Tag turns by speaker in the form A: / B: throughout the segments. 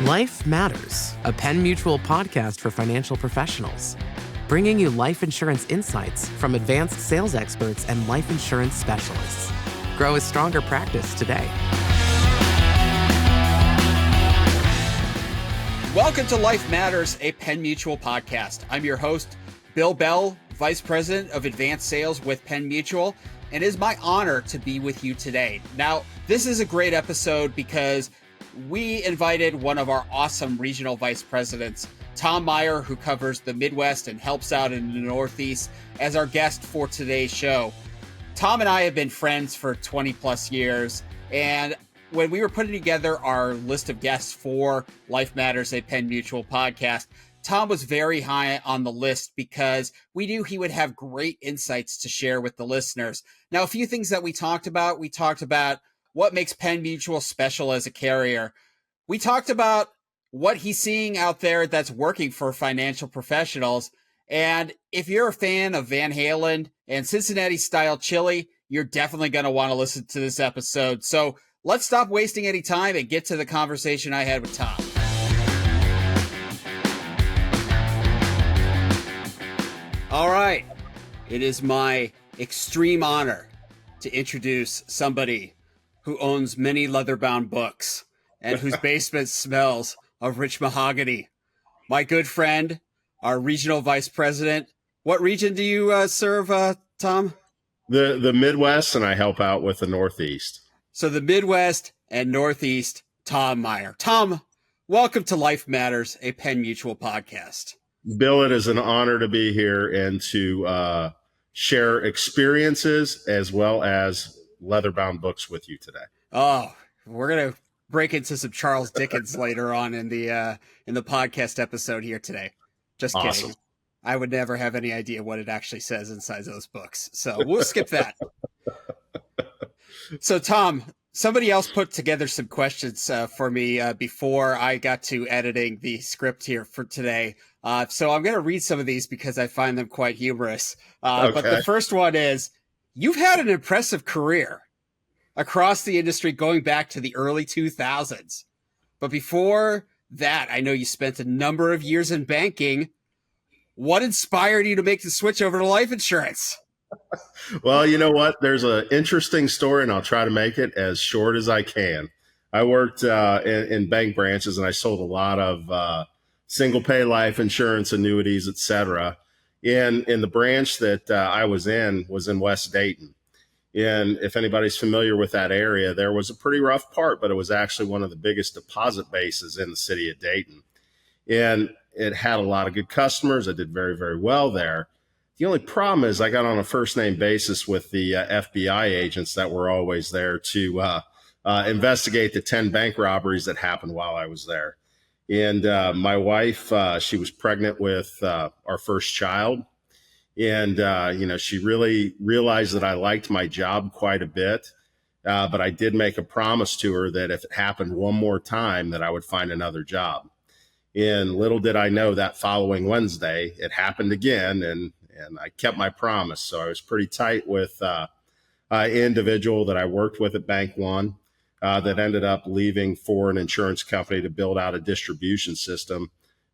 A: Life Matters, a Penn Mutual podcast for financial professionals, bringing you life insurance insights from advanced sales experts and life insurance specialists. Grow a stronger practice today.
B: Welcome to Life Matters, a Penn Mutual podcast. I'm your host, Bill Bell, Vice President of Advanced Sales with Penn Mutual, and it is my honor to be with you today. Now, this is a great episode because we invited one of our awesome regional vice presidents, Tom Meyer, who covers the Midwest and helps out in the Northeast, as our guest for today's show. Tom and I have been friends for 20 plus years, and when we were putting together our list of guests for Life Matters, a Penn Mutual podcast, Tom was very high on the list because we knew he would have great insights to share with the listeners. Now, a few things that we talked about what makes Penn Mutual special as a carrier. We talked about what he's seeing out there that's working for financial professionals. And if you're a fan of Van Halen and Cincinnati style chili, you're definitely going to want to listen to this episode. So let's stop wasting any time and get to the conversation I had with Tom. All right. It is my extreme honor to introduce somebody who owns many leather-bound books and whose basement smells of rich mahogany. My good friend, our regional vice president. What region do you serve, Tom?
C: The Midwest, and I help out with the Northeast.
B: So the Midwest and Northeast, Tom Meyer. Tom, welcome to Life Matters, a Penn Mutual podcast.
C: Bill, it is an honor to be here and to share experiences as well as leather-bound books with you today.
B: Oh, we're going to break into some Charles Dickens later on in the podcast episode here today. Just
C: awesome.
B: Kidding. I would never have any idea what it actually says inside those books. So we'll skip that. So Tom, somebody else put together some questions for me before I got to editing the script here for today. So I'm going to read some of these because I find them quite humorous.
C: Okay.
B: But the first one is, you've had an impressive career across the industry going back to the early 2000s. But before that, I know you spent a number of years in banking. What inspired you to make the switch over to life insurance?
C: Well, you know what? There's an interesting story, and I'll try to make it as short as I can. I worked in bank branches, and I sold a lot of single pay life insurance, annuities, et cetera. In the branch that I was in West Dayton. And if anybody's familiar with that area, there was a pretty rough part, but it was actually one of the biggest deposit bases in the city of Dayton. And it had a lot of good customers. I did very, very well there. The only problem is I got on a first name basis with the FBI agents that were always there to investigate the 10 bank robberies that happened while I was there. And my wife, she was pregnant with our first child. And, she really realized that I liked my job quite a bit. But I did make a promise to her that if it happened one more time, that I would find another job. And little did I know that following Wednesday, it happened again. And I kept my promise. So I was pretty tight with an individual that I worked with at Bank One. That ended up leaving for an insurance company to build out a distribution system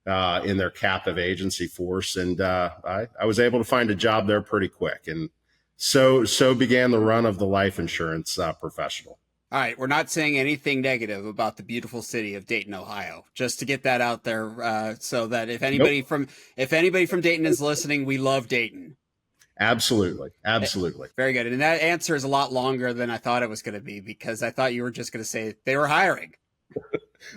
C: in their captive agency force. And I was able to find a job there pretty quick. And so began the run of the life insurance professional.
B: All right. We're not saying anything negative about the beautiful city of Dayton, Ohio, just to get that out there so that if anybody from Dayton is listening, we love Dayton.
C: Absolutely.
B: Very good. And that answer is a lot longer than I thought it was going to be, because I thought you were just going to say they were hiring.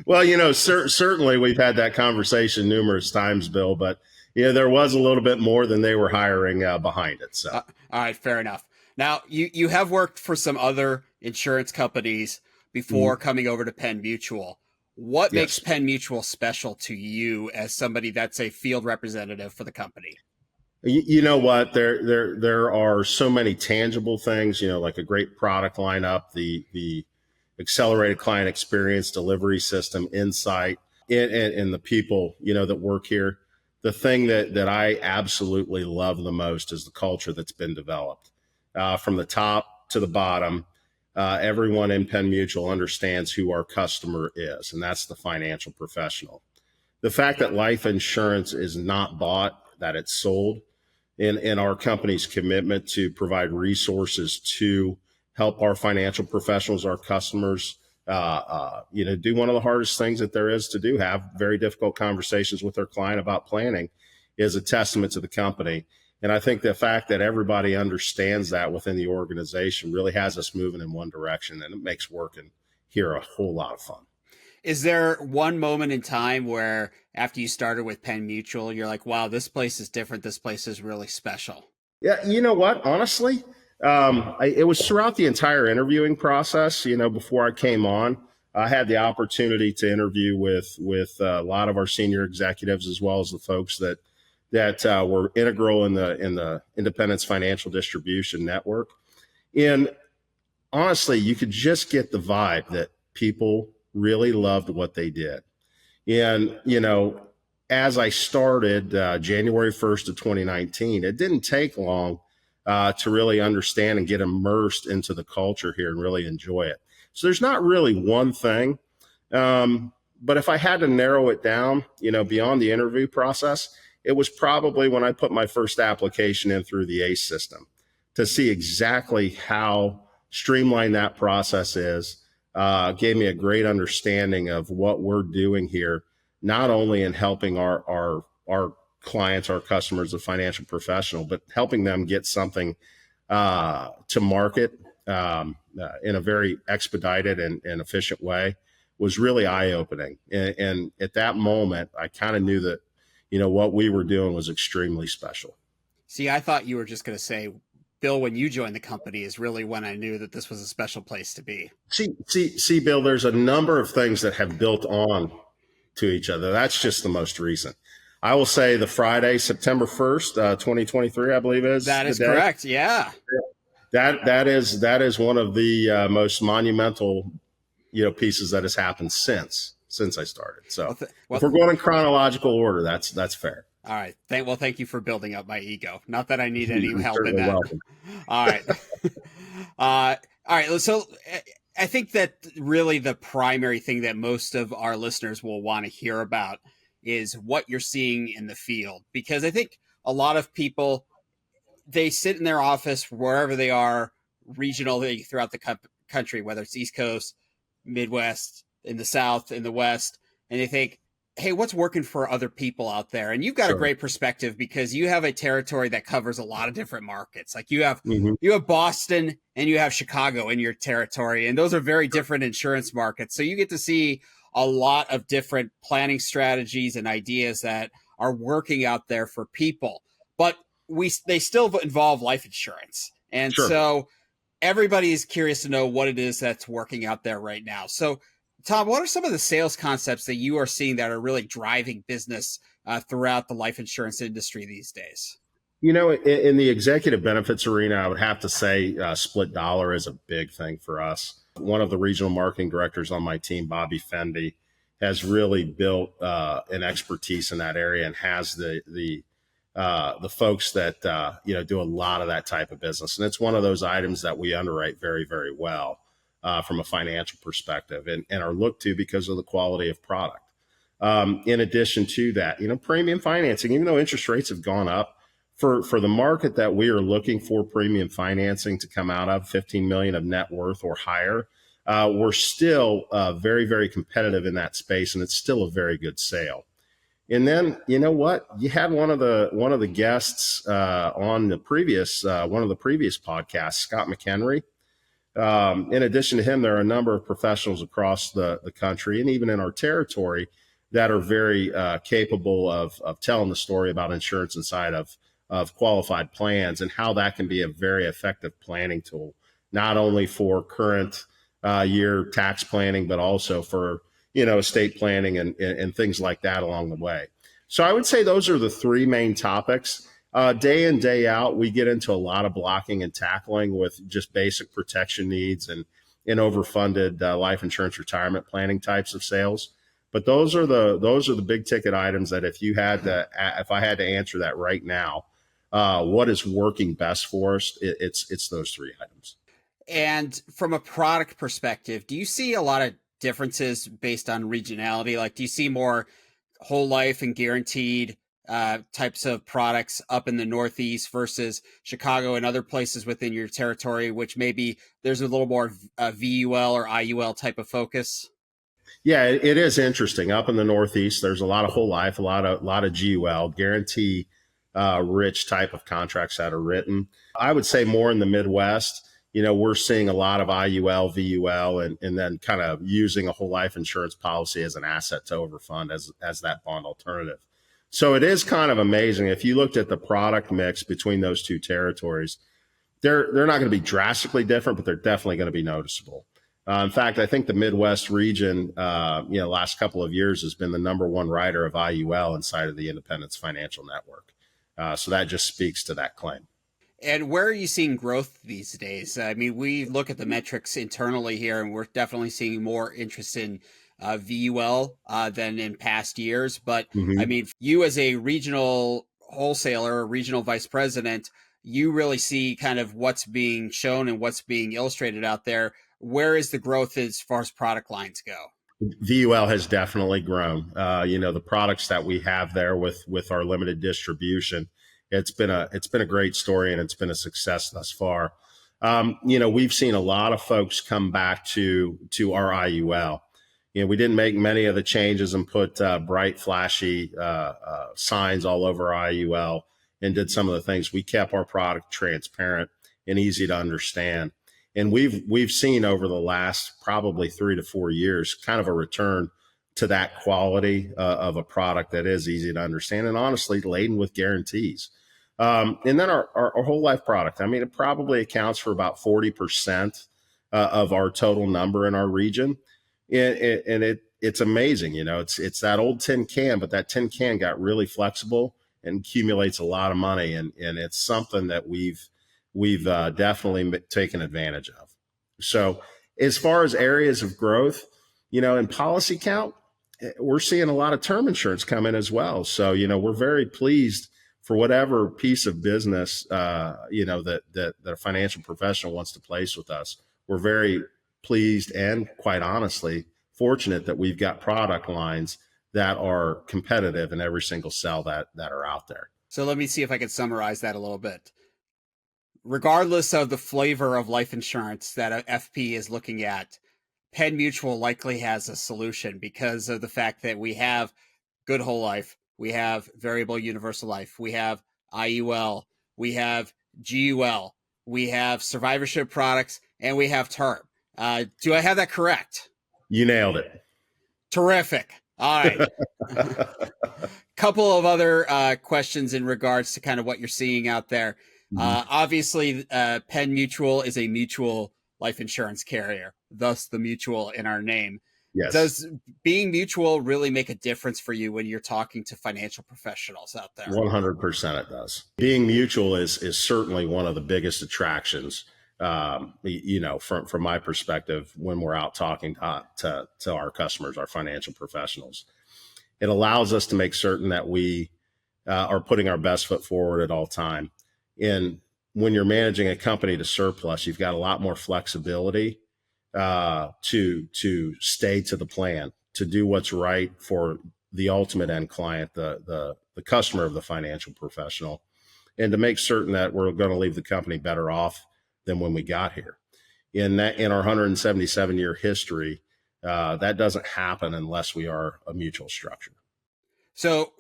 C: Well, certainly we've had that conversation numerous times, Bill, but there was a little bit more than they were hiring behind it. So,
B: all right, fair enough. Now, you have worked for some other insurance companies before coming over to Penn Mutual. What makes Penn Mutual special to you as somebody that's a field representative for the company?
C: You know what? There are so many tangible things, like a great product lineup, the accelerated client experience, delivery system, insight, and the people, that work here. The thing that I absolutely love the most is the culture that's been developed from the top to the bottom. everyone in Penn Mutual understands who our customer is, and that's the financial professional. The fact that life insurance is not bought, that it's sold, in our company's commitment to provide resources to help our financial professionals, our customers, do one of the hardest things that there is to do, have very difficult conversations with their client about planning, is a testament to the company. And I think the fact that everybody understands that within the organization really has us moving in one direction, and it makes working here a whole lot of fun.
B: Is there one moment in time where after you started with Penn Mutual, you're like, wow, this place is different. This place is really special?
C: Yeah, you know what? Honestly, it was throughout the entire interviewing process. Before I came on, I had the opportunity to interview with a lot of our senior executives, as well as the folks that were integral in the Independence Financial Distribution Network. And honestly, you could just get the vibe that people really loved what they did. And, as I started January 1st of 2019, it didn't take long to really understand and get immersed into the culture here and really enjoy it. So there's not really one thing. But if I had to narrow it down, beyond the interview process, it was probably when I put my first application in through the ACE system to see exactly how streamlined that process is. Gave me a great understanding of what we're doing here, not only in helping our clients, our customers, the financial professional, but helping them get something to market in a very expedited and efficient way was really eye-opening. And at that moment, I kind of knew that, what we were doing was extremely special.
B: See, I thought you were just going to say, Bill, when you joined the company is really when I knew that this was a special place to be.
C: See, Bill, there's a number of things that have built on to each other. That's just the most recent. I will say the Friday, September 1st, 2023, I believe is.
B: That is correct. Yeah.
C: That is one of the most monumental, pieces that has happened since I started. So if we're going in chronological order, that's fair.
B: All right. Thank you for building up my ego. Not that I need any help in that. Welcome. All right. All right. So I think that really the primary thing that most of our listeners will want to hear about is what you're seeing in the field, because I think a lot of people, they sit in their office wherever they are regionally throughout the country, whether it's East Coast, Midwest, in the South, in the West, and they think, hey, what's working for other people out there? And you've got a great perspective because you have a territory that covers a lot of different markets. Like you have Boston and you have Chicago in your territory, and those are very different insurance markets. So you get to see a lot of different planning strategies and ideas that are working out there for people. But they still involve life insurance. And so everybody is curious to know what it is that's working out there right now. So Tom, what are some of the sales concepts that you are seeing that are really driving business throughout the life insurance industry these days?
C: In the executive benefits arena, I would have to say split dollar is a big thing for us. One of the regional marketing directors on my team, Bobby Fendi, has really built an expertise in that area and has the folks that do a lot of that type of business. And it's one of those items that we underwrite very, very well. From a financial perspective and are looked to because of the quality of product. In addition to that, premium financing, even though interest rates have gone up, for the market that we are looking for premium financing to come out of, 15 million of net worth or higher, we're still very, very competitive in that space, and it's still a very good sale. And then, you know what? You had one of the guests on the previous one of the previous podcasts, Scott McHenry. In addition to him, there are a number of professionals across the country and even in our territory that are very capable of telling the story about insurance inside of qualified plans and how that can be a very effective planning tool, not only for current year tax planning, but also for, estate planning and things like that along the way. So I would say those are the three main topics. Day in, day out, we get into a lot of blocking and tackling with just basic protection needs and overfunded life insurance retirement planning types of sales. But those are the big ticket items that if I had to answer that right now, what is working best for us, it's those three items.
B: And from a product perspective, do you see a lot of differences based on regionality? Like, do you see more whole life and guaranteed types of products up in the Northeast versus Chicago and other places within your territory, which maybe there's a little more VUL or IUL type of focus?
C: Yeah, it is interesting. Up in the Northeast, there's a lot of whole life, a lot of GUL, guarantee rich type of contracts that are written. I would say more in the Midwest. We're seeing a lot of IUL, VUL, and then kind of using a whole life insurance policy as an asset to overfund as that bond alternative. So it is kind of amazing. If you looked at the product mix between those two territories, they're not going to be drastically different, but they're definitely going to be noticeable. In fact, I think the Midwest region, last couple of years has been the number one writer of IUL inside of the Independence Financial Network. So that just speaks to that claim.
B: And where are you seeing growth these days? I mean, we look at the metrics internally here, and we're definitely seeing more interest in VUL than in past years. But I
C: Mm-hmm.
B: mean, you as a regional wholesaler, regional vice president, you really see kind of what's being shown and what's being illustrated out there. Where is the growth as far as product lines go?
C: VUL has definitely grown. The products that we have there with our limited distribution, it's been a great story and it's been a success thus far. We've seen a lot of folks come back to our IUL. We didn't make many of the changes and put bright, flashy signs all over our IUL and did some of the things. We kept our product transparent and easy to understand. And we've seen over the last probably 3 to 4 years kind of a return to that quality of a product that is easy to understand and honestly laden with guarantees. And then our whole life product, I mean, it probably accounts for about 40% of our total number in our region. And it's amazing. It's that old tin can, but that tin can got really flexible and accumulates a lot of money. And it's something that we've definitely taken advantage of. So as far as areas of growth, in policy count, we're seeing a lot of term insurance come in as well. So, we're very pleased for whatever piece of business, that a financial professional wants to place with us. We're very pleased and quite honestly fortunate that we've got product lines that are competitive in every single cell that are out there.
B: So let me see if I can summarize that a little bit. Regardless of the flavor of life insurance that a FP is looking at, Penn Mutual likely has a solution because of the fact that we have good whole life, we have variable universal life, we have IUL, we have GUL, we have survivorship products, and we have term. Do I have that correct?
C: You nailed it.
B: Terrific. All right. Couple of other questions in regards to kind of what you're seeing out there. Obviously, Penn Mutual is a mutual life insurance carrier, thus the mutual in our name.
C: Yes.
B: Does being mutual really make a difference for you when you're talking to financial professionals out there?
C: 100% it does. Being mutual is certainly one of the biggest attractions, from my perspective, when we're out talking to our customers, our financial professionals. It allows us to make certain that we are putting our best foot forward at all time. And when you're managing a company to surplus, you've got a lot more flexibility to stay to the plan, to do what's right for the ultimate end client, the customer of the financial professional, and to make certain that we're going to leave the company better off than when we got here. In our 177-year history, that doesn't happen unless we are a mutual structure.
B: So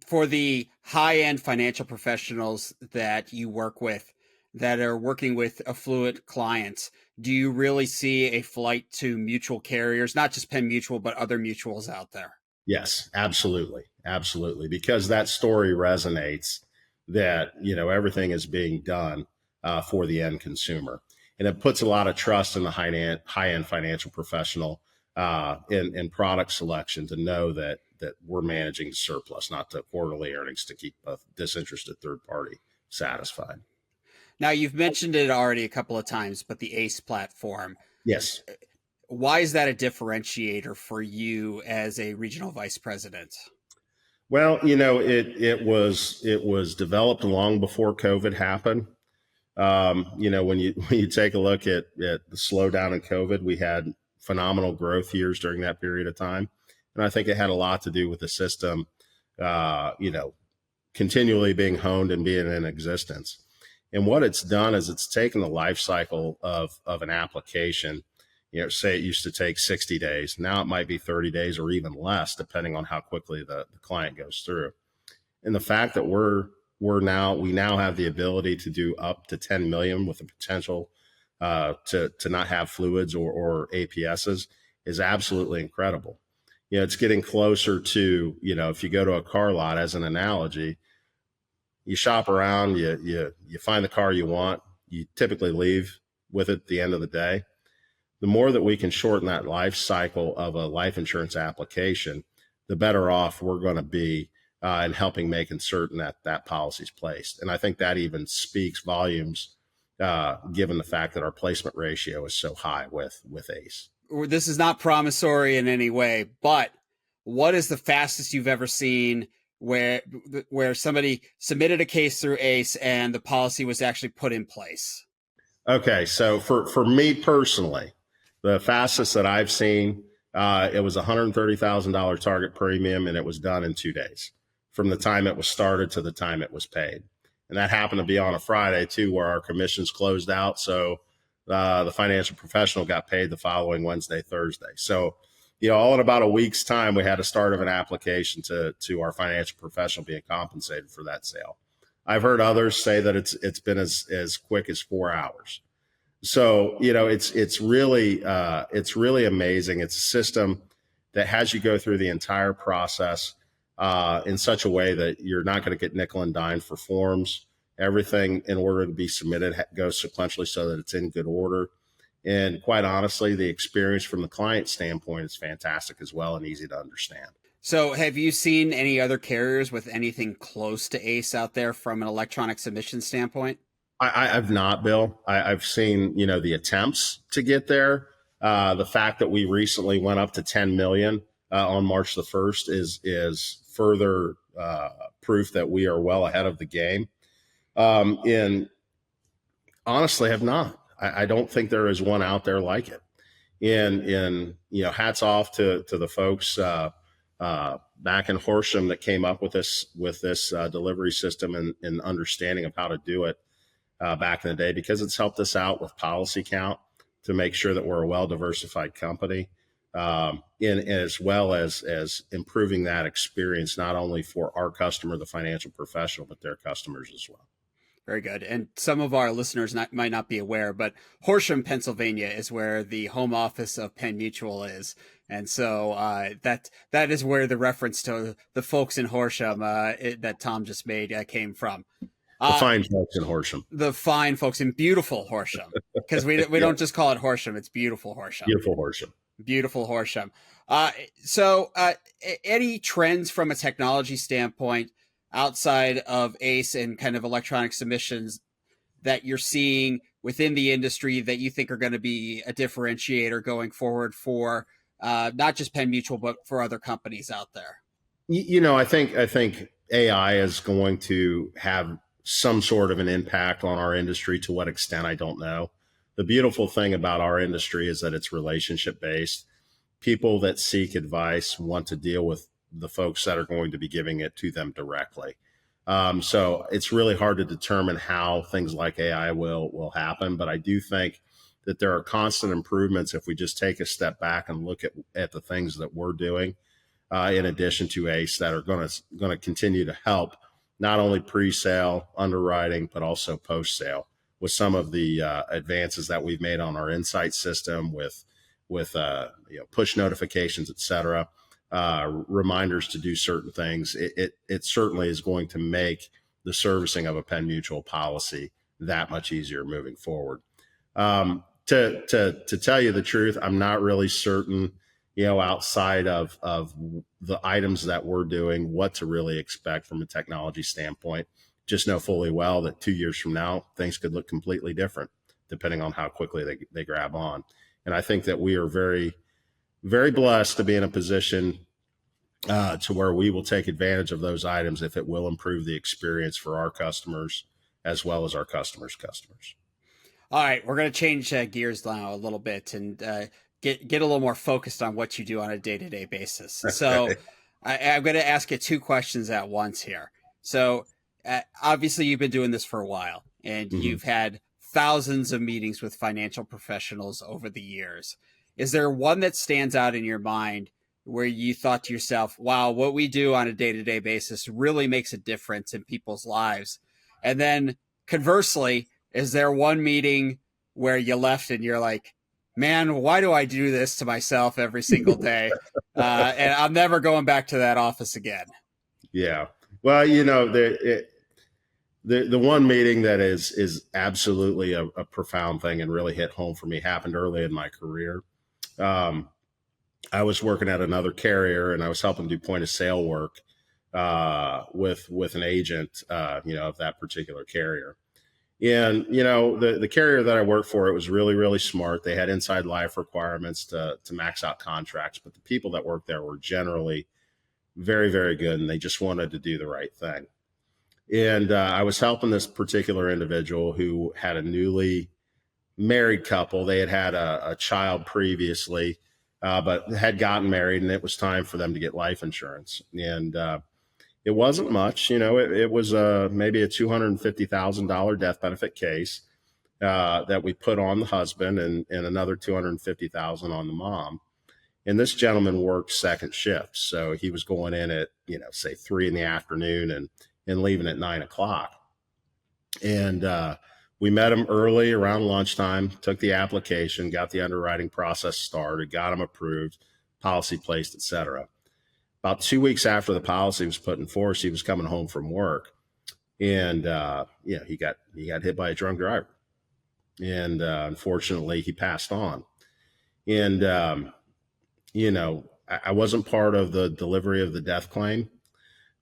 B: for the high-end financial professionals that you work with that are working with affluent clients, do you really see a flight to mutual carriers, not just Penn Mutual, but other mutuals out there?
C: Yes, absolutely. Absolutely. Because that story resonates that, everything is being done for the end consumer. And it puts a lot of trust in the high-end financial professional in product selection to know that we're managing the surplus, not the quarterly earnings, to keep a disinterested third party satisfied.
B: Now, you've mentioned it already a couple of times, but the ACE platform,
C: Yes.
B: why is that a differentiator for you as a regional vice president?
C: Well, it was developed long before COVID happened. When you take a look at the slowdown in COVID, we had phenomenal growth years during that period of time, and I think it had a lot to do with the system, continually being honed and being in existence. And what it's done is it's taken the life cycle of an application. Say it used to take 60 days. Now it might be 30 days or even less, depending on how quickly the client goes through. And the fact that we now have the ability to do up to 10 million with the potential to not have fluids or APSs is absolutely incredible. It's getting closer to, if you go to a car lot as an analogy, you shop around, you find the car you want, you typically leave with it at the end of the day. The more that we can shorten that life cycle of a life insurance application, the better off we're going to be in helping making certain that policy is placed. And I think that even speaks volumes, given the fact that our placement ratio is so high with ACE.
B: This is not promissory in any way, but what is the fastest you've ever seen where somebody submitted a case through ACE and the policy was actually put in place?
C: Okay, so for me personally, the fastest that I've seen, it was $130,000 target premium, and it was done in 2 days from the time it was started to the time it was paid. And that happened to be on a Friday too, where our commissions closed out. So the financial professional got paid the following Wednesday, Thursday. So, all in about a week's time, we had a start of an application to our financial professional being compensated for that sale. I've heard others say that it's been as quick as 4 hours. So, it's really amazing. It's a system that has you go through the entire process in such a way that you're not going to get nickel and dime for forms. Everything, in order to be submitted, goes sequentially so that it's in good order. And quite honestly, the experience from the client standpoint is fantastic as well and easy to understand.
B: So have you seen any other carriers with anything close to ACE out there from an electronic submission standpoint?
C: I've not, Bill. I've seen, the attempts to get there. The fact that we recently went up to 10 million on March the 1st is further proof that we are well ahead of the game. And honestly, have not. I don't think there is one out there like it. And hats off to the folks back in Horsham that came up with this delivery system and understanding of how to do it back in the day, because it's helped us out with policy count to make sure that we're a well-diversified company, and as well as improving that experience, not only for our customer, the financial professional, but their customers as well.
B: Very good. And some of our listeners might not be aware, but Horsham, Pennsylvania is where the home office of Penn Mutual is. And so that is where the reference to the folks in Horsham that Tom just made came from.
C: The fine folks in Horsham.
B: The fine folks in beautiful Horsham. Because we don't just call it Horsham, it's beautiful Horsham.
C: Beautiful Horsham.
B: Beautiful Horsham. So any trends from a technology standpoint outside of ACE and kind of electronic submissions that you're seeing within the industry that you think are going to be a differentiator going forward for not just Penn Mutual, but for other companies out there?
C: I think AI is going to have some sort of an impact on our industry. To what extent, I don't know. The beautiful thing about our industry is that it's relationship based. People that seek advice want to deal with the folks that are going to be giving it to them directly. So it's really hard to determine how things like AI will happen. But I do think that there are constant improvements if we just take a step back and look at the things that we're doing in addition to ACE that are going to continue to help not only pre-sale underwriting, but also post-sale with some of the advances that we've made on our insight system with push notifications, et cetera. Reminders to do certain things. It certainly is going to make the servicing of a Penn Mutual policy that much easier moving forward. To tell you the truth, I'm not really certain, outside of the items that we're doing, what to really expect from a technology standpoint. Just know fully well that 2 years from now, things could look completely different depending on how quickly they grab on. And I think that we are very, very blessed to be in a position to where we will take advantage of those items if it will improve the experience for our customers as well as our customers' customers.
B: All right, we're going to change gears now a little bit and get a little more focused on what you do on a day-to-day basis. So
C: Okay.
B: I'm going to ask you two questions at once here. So obviously you've been doing this for a while and
C: Mm-hmm.
B: you've had thousands of meetings with financial professionals over the years. Is there one that stands out in your mind where you thought to yourself, wow, what we do on a day-to-day basis really makes a difference in people's lives? And then conversely, is there one meeting where you left and you're like, man, why do I do this to myself every single day? And I'm never going back to that office again.
C: Yeah. Well, the one meeting that is absolutely a profound thing and really hit home for me happened early in my career. Um, I was working at another carrier and I was helping do point of sale work with an agent, of that particular carrier. And the carrier that I worked for, it was really, really smart. They had inside life requirements to max out contracts, but the people that worked there were generally very, very good, and they just wanted to do the right thing. And I was helping this particular individual who had a newly married couple. They had had a child previously, but had gotten married, and it was time for them to get life insurance. And it wasn't much, it was maybe a $250,000 death benefit case that we put on the husband and another $250,000 on the mom. And this gentleman worked second shift. So he was going in at, say 3 p.m. and leaving at 9 o'clock. And we met him early around lunchtime, took the application, got the underwriting process started, got him approved, policy placed, et cetera. About 2 weeks after the policy was put in force, he was coming home from work, and he got hit by a drunk driver, and unfortunately, he passed on. And I wasn't part of the delivery of the death claim,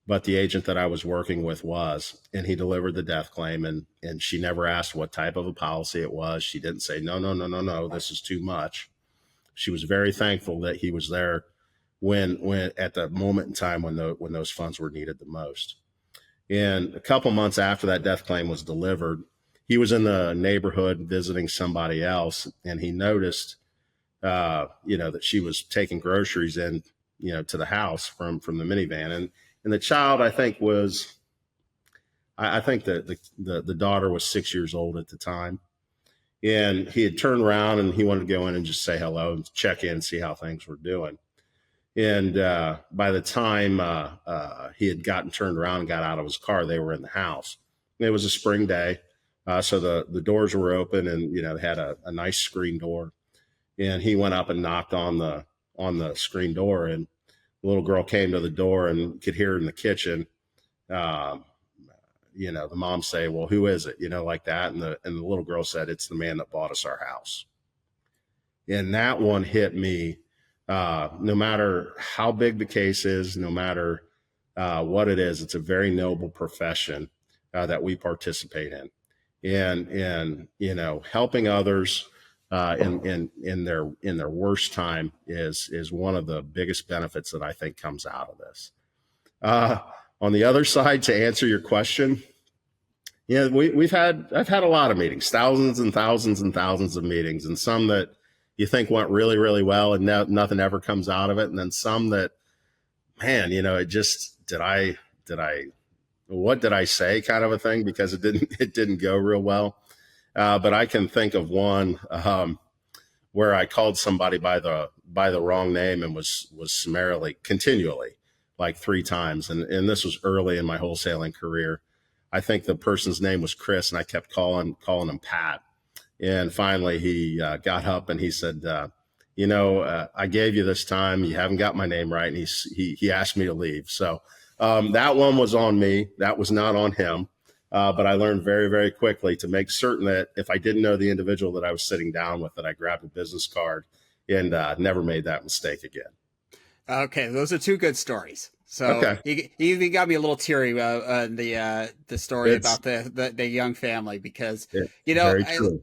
C: but the agent that I was working with was, and he delivered the death claim, and she never asked what type of a policy it was. She didn't say no, this is too much. She was very thankful that he was there when at the moment in time when those funds were needed the most. And a couple months after that death claim was delivered, he was in the neighborhood visiting somebody else, and he noticed, that she was taking groceries in, to the house from the minivan, and the child, I think that the daughter was 6 years old at the time, and he had turned around and he wanted to go in and just say hello and check in, see how things were doing. And by the time he had gotten turned around and got out of his car, they were in the house. It was a spring day, so the doors were open, and they had a nice screen door. And he went up and knocked on the screen door, and the little girl came to the door and could hear in the kitchen, the mom say, "Well, who is it?" Like that, and the little girl said, "It's the man that bought us our house." And that one hit me. No matter how big the case is, no matter what it is, it's a very noble profession that we participate in, and helping others in their worst time is one of the biggest benefits that I think comes out of this. On the other side, to answer your question, I've had a lot of meetings, thousands and thousands and thousands of meetings, and some that you think went really, really well and nothing ever comes out of it. And then some that, man, it just, what did I say kind of a thing, because it didn't go real well. But I can think of one where I called somebody by the wrong name and was summarily, continually, like 3 times. And this was early in my wholesaling career. I think the person's name was Chris, and I kept calling him Pat. And finally, he got up and he said, I gave you this time. You haven't got my name right. And he asked me to leave. So that one was on me. That was not on him. But I learned very, very quickly to make certain that if I didn't know the individual that I was sitting down with, that I grabbed a business card and never made that mistake again.
B: Okay, those are 2 good stories. So
C: okay.
B: you even got me a little teary the story about the young family, because
C: very true.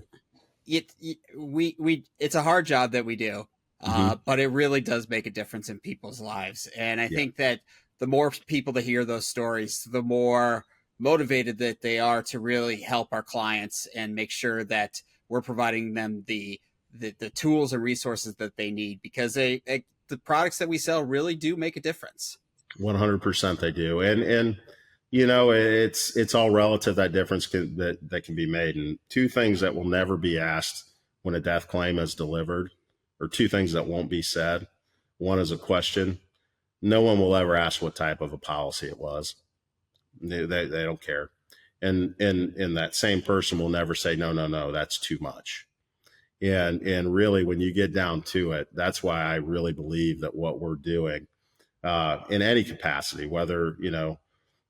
B: It's a hard job that we do, but it really does make a difference in people's lives. And I think that the more people that hear those stories, the more motivated that they are to really help our clients and make sure that we're providing them the tools and resources that they need, because the products that we sell really do make a difference.
C: 100% they do. And you know, it's all relative, that difference that can be made. And two things that will never be asked when a death claim is delivered, or two things that won't be said. One is a question. No one will ever ask what type of a policy it was. They don't care. And that same person will never say, no, that's too much. And really, when you get down to it, that's why I really believe that what we're doing in any capacity, whether, you know,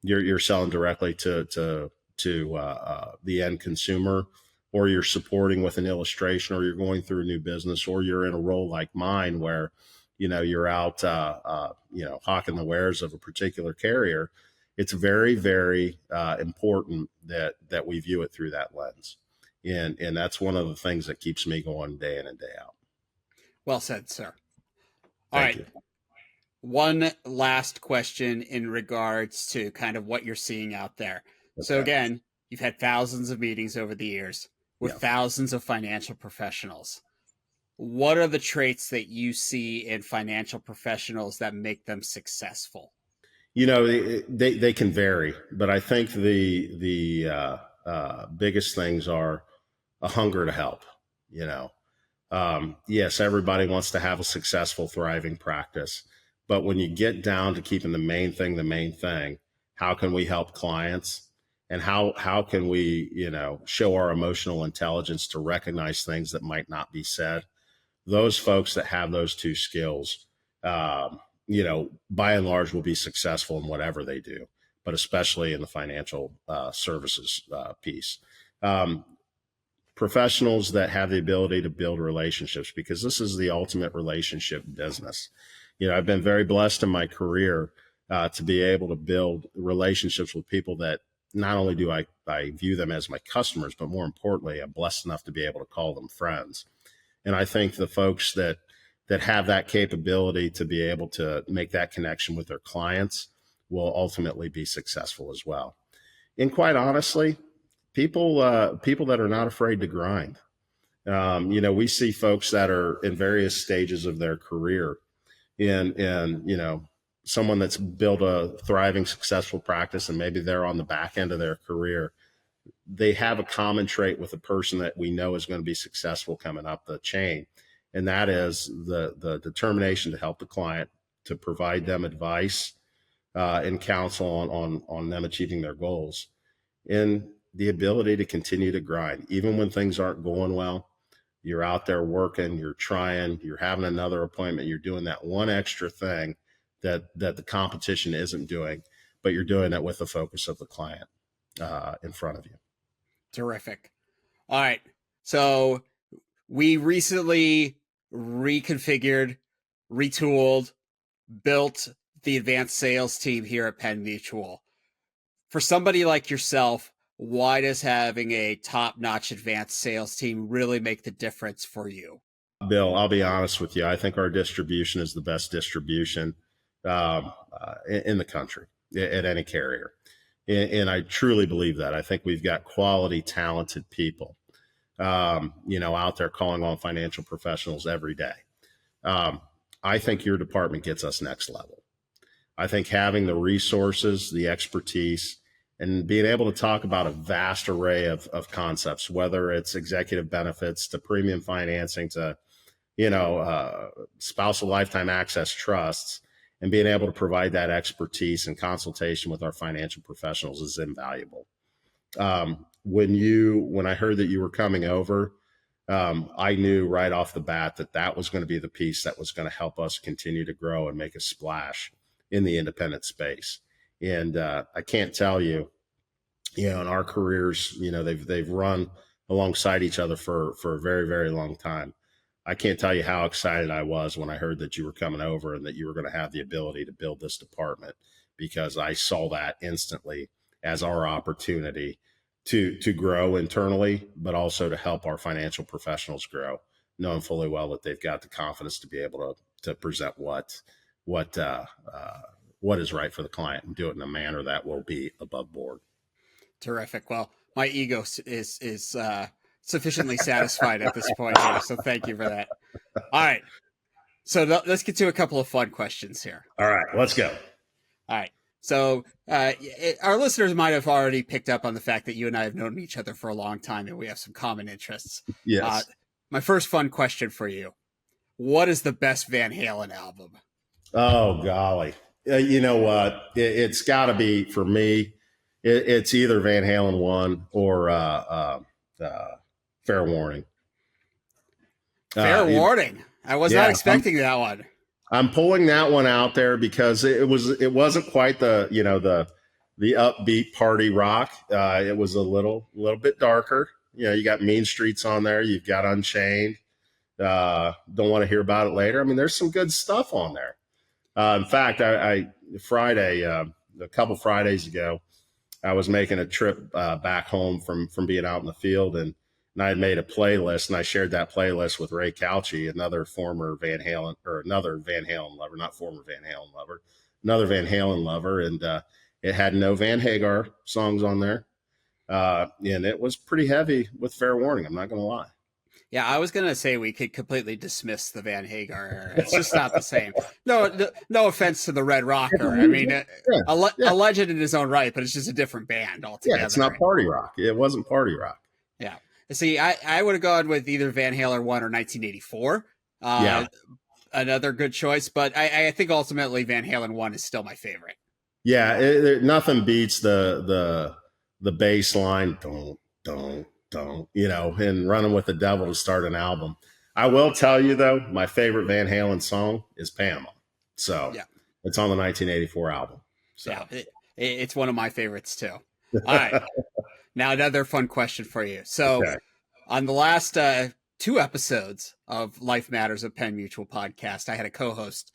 C: you're selling directly to the end consumer, or you're supporting with an illustration, or you're going through a new business, or you're in a role like mine where, you know, you're out, you know, hawking the wares of a particular carrier. It's very, very important that we view it through that lens. And that's one of the things that keeps me going day in and day out.
B: Well said, sir.
C: Thank you.
B: One last question in regards to kind of what you're seeing out there. Okay. So again, you've had thousands of meetings over the years with thousands of financial professionals. What are the traits that you see in financial professionals that make them successful?
C: You know, they can vary, but I think the biggest things are a hunger to help. You know, yes, everybody wants to have a successful, thriving practice. But when you get down to keeping the main thing, how can we help clients, and how can we, you know, show our emotional intelligence to recognize things that might not be said? Those folks that have those two skills, you know, by and large will be successful in whatever they do, but especially in the financial services piece. Professionals that have the ability to build relationships, because this is the ultimate relationship business. You know, I've been very blessed in my career to be able to build relationships with people that not only do I view them as my customers, but more importantly, I'm blessed enough to be able to call them friends. And I think the folks that have that capability to be able to make that connection with their clients will ultimately be successful as well. And quite honestly, people that are not afraid to grind. You know, we see folks that are in various stages of their career, and you know, someone that's built a thriving, successful practice, and maybe they're on the back end of their career. They have a common trait with a person that we know is going to be successful coming up the chain. And that is the determination to help the client, to provide them advice and counsel on them achieving their goals, and the ability to continue to grind. Even when things aren't going well, you're out there working, you're trying, you're having another appointment, you're doing that one extra thing that the competition isn't doing, but you're doing it with the focus of the client in front of you.
B: Terrific. All right. So we recently reconfigured, retooled, built the advanced sales team here at Penn Mutual. For somebody like yourself, why does having a top-notch advanced sales team really make the difference for you?
C: Bill, I'll be honest with you. I think our distribution is the best distribution in the country at any carrier. And I truly believe that. I think we've got quality, talented people, you know, out there calling on financial professionals every day. I think your department gets us next level. I think having the resources, the expertise, and being able to talk about a vast array of concepts, whether it's executive benefits to premium financing to, you know, spousal lifetime access trusts, and being able to provide that expertise and consultation with our financial professionals is invaluable. When I heard that you were coming over, I knew right off the bat that was going to be the piece that was going to help us continue to grow and make a splash in the independent space. And I can't tell you, you know, in our careers, you know, they've run alongside each other for a very, very long time. I can't tell you how excited I was when I heard that you were coming over and that you were going to have the ability to build this department, because I saw that instantly as our opportunity to grow internally, but also to help our financial professionals grow, knowing fully well that they've got the confidence to be able to present what is right for the client and do it in a manner that will be above board.
B: Terrific. Well, my ego is sufficiently satisfied at this point here, so thank you for that. All right, so let's get to a couple of fun questions here.
C: All right, let's go.
B: All right. So our listeners might have already picked up on the fact that you and I have known each other for a long time and we have some common interests.
C: Yes.
B: My first fun question for you. What is the best Van Halen album?
C: Oh, golly. You know what? It's got to be, for me, it's either Van Halen 1 or Fair Warning.
B: Fair Warning. I was not expecting that one.
C: I'm pulling that one out there because it wasn't quite the upbeat party rock. It was a little bit darker. You got Mean Streets on there. You've got Unchained. Don't Want to Hear About It Later. I mean, there's some good stuff on there. In fact, I Friday, a couple Fridays ago, I was making a trip back home from being out in the field, and I had made a playlist, and I shared that playlist with Ray Couchy, another Van Halen lover, not former Van Halen lover, another Van Halen lover, and it had no Van Hagar songs on there, and it was pretty heavy with Fair Warning. I'm not going to lie.
B: Yeah, I was going to say we could completely dismiss the Van Hagar era. It's just not the same. No offense to the Red Rocker. I mean, a legend in his own right, but it's just a different band altogether.
C: Yeah, it's not party rock. It wasn't party rock.
B: Yeah. See, I would have gone with either Van Halen 1 or 1984. Another good choice, but I think ultimately Van Halen 1 is still my favorite.
C: Yeah, nothing beats the bass line, don't, and Running with the Devil to start an album. I will tell you, though, my favorite Van Halen song is Panama. So it's on the 1984 album. So.
B: Yeah, it's one of my favorites, too. All right. Now, another fun question for you. So on the last 2 episodes of Life Matters of Penn Mutual podcast, I had a co-host,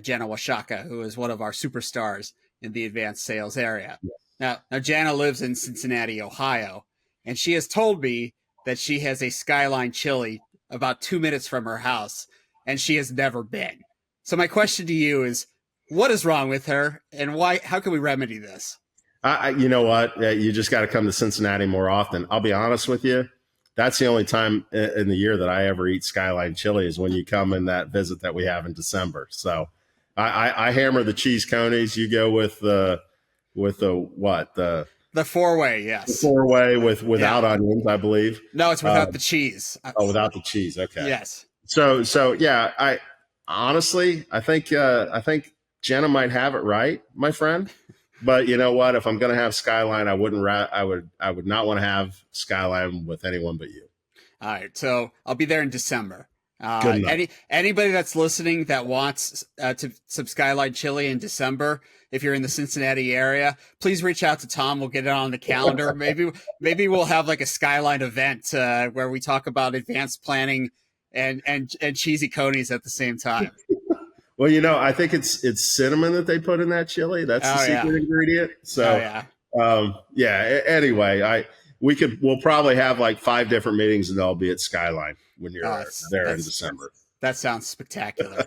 B: Jana Washaka, who is one of our superstars in the advanced sales area. Yes. Now, Jana lives in Cincinnati, Ohio, and she has told me that she has a Skyline Chili about 2 minutes from her house, and she has never been. So my question to you is, what is wrong with her, and why? How can we remedy this?
C: You know what? You just got to come to Cincinnati more often. I'll be honest with you. That's the only time in the year that I ever eat Skyline Chili is when you come in that visit that we have in December. So I hammer the cheese conies. You go with the
B: four-way, yes.
C: The four-way without onions, I believe.
B: No, it's without the cheese.
C: Oh, without the cheese. Okay.
B: Yes.
C: So yeah, I honestly, I think Jenna might have it right, my friend. But you know what? If I'm going to have Skyline, I would not want to have Skyline with anyone but you.
B: All right. So I'll be there in December. Anybody that's listening that wants some Skyline Chili in December, if you're in the Cincinnati area, please reach out to Tom. We'll get it on the calendar. Maybe we'll have like a Skyline event where we talk about advanced planning and cheesy conies at the same time.
C: Well, I think it's cinnamon that they put in that chili. That's the secret ingredient. So, anyway, we'll probably have like 5 different meetings and they'll be at Skyline when you're there in December.
B: That sounds spectacular.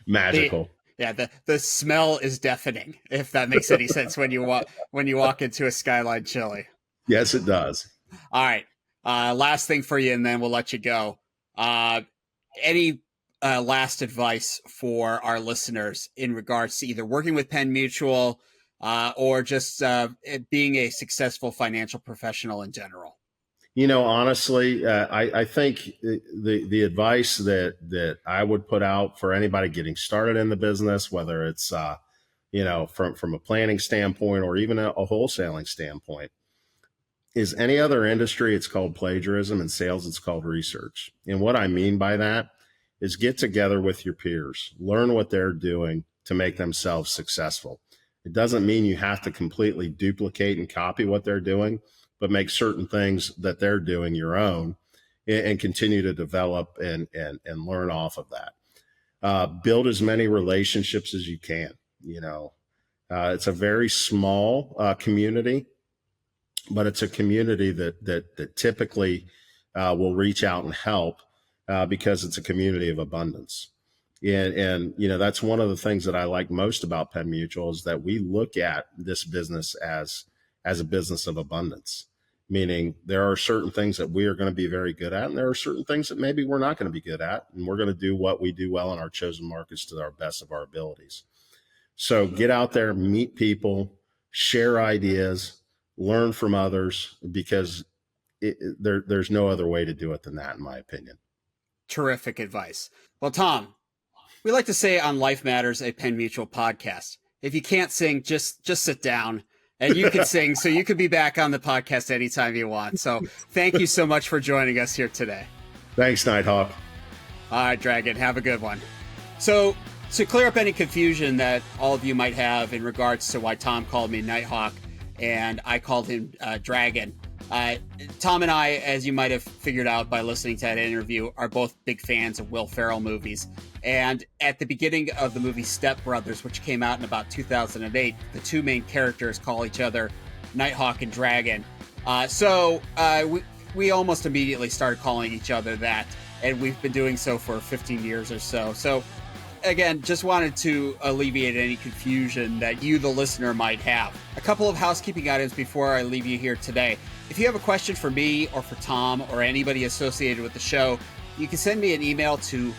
C: Magical.
B: The smell is deafening, if that makes any sense when you walk into a Skyline Chili.
C: Yes, it does.
B: All right. Last thing for you, and then we'll let you go. Any last advice for our listeners in regards to either working with Penn Mutual or just being a successful financial professional in general?
C: Honestly, I think the advice that I would put out for anybody getting started in the business, whether it's from a planning standpoint or even a wholesaling standpoint, is any other industry, it's called plagiarism. In sales, it's called research. And what I mean by that is get together with your peers, learn what they're doing to make themselves successful. It doesn't mean you have to completely duplicate and copy what they're doing, but make certain things that they're doing your own and continue to develop and learn off of that. Build as many relationships as you can. It's a very small community, but it's a community that typically will reach out and help because it's a community of abundance. And that's one of the things that I like most about Penn Mutual is that we look at this business as as a business of abundance, meaning there are certain things that we are going to be very good at, and there are certain things that maybe we're not going to be good at, and we're going to do what we do well in our chosen markets to our best of our abilities. So get out there, meet people, share ideas, learn from others, because there's no other way to do it than that, in my opinion.
B: Terrific advice. Well, Tom, we like to say on Life Matters, a Penn Mutual podcast, if you can't sing, just sit down and you can sing. So you could be back on the podcast anytime you want. So thank you so much for joining us here today.
C: Thanks, Nighthawk.
B: All right, Dragon, have a good one. So to clear up any confusion that all of you might have in regards to why Tom called me Nighthawk and I called him Dragon, Tom and I, as you might have figured out by listening to that interview, are both big fans of Will Ferrell movies. And at the beginning of the movie Step Brothers, which came out in about 2008, the two main characters call each other Nighthawk and Dragon. So we almost immediately started calling each other that, and we've been doing so for 15 years or so. So again, just wanted to alleviate any confusion that you, the listener, might have. A couple of housekeeping items before I leave you here today. If you have a question for me or for Tom or anybody associated with the show, you can send me an email to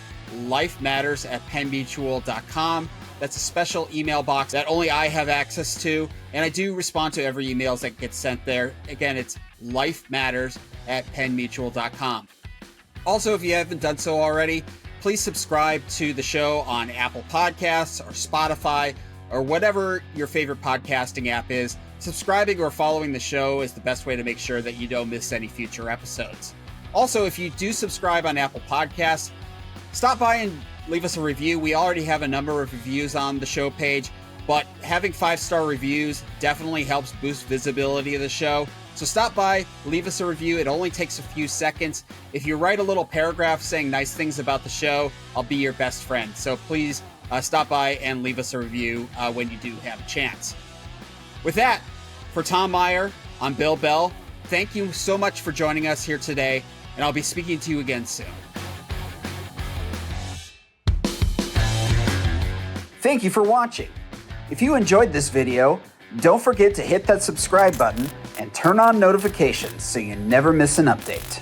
B: lifematters@pennmutual.com. That's a special email box that only I have access to, and I do respond to every email that gets sent there. Again, it's lifematters@pennmutual.com. Also, if you haven't done so already, please subscribe to the show on Apple Podcasts or Spotify or whatever your favorite podcasting app is. Subscribing or following the show is the best way to make sure that you don't miss any future episodes. Also, if you do subscribe on Apple Podcasts, stop by and leave us a review. We already have a number of reviews on the show page, but having 5-star reviews definitely helps boost visibility of the show. So stop by, leave us a review. It only takes a few seconds. If you write a little paragraph saying nice things about the show, I'll be your best friend. So please stop by and leave us a review when you do have a chance. With that, for Tom Meyer, I'm Bill Bell. Thank you so much for joining us here today, and I'll be speaking to you again soon.
D: Thank you for watching. If you enjoyed this video, don't forget to hit that subscribe button and turn on notifications so you never miss an update.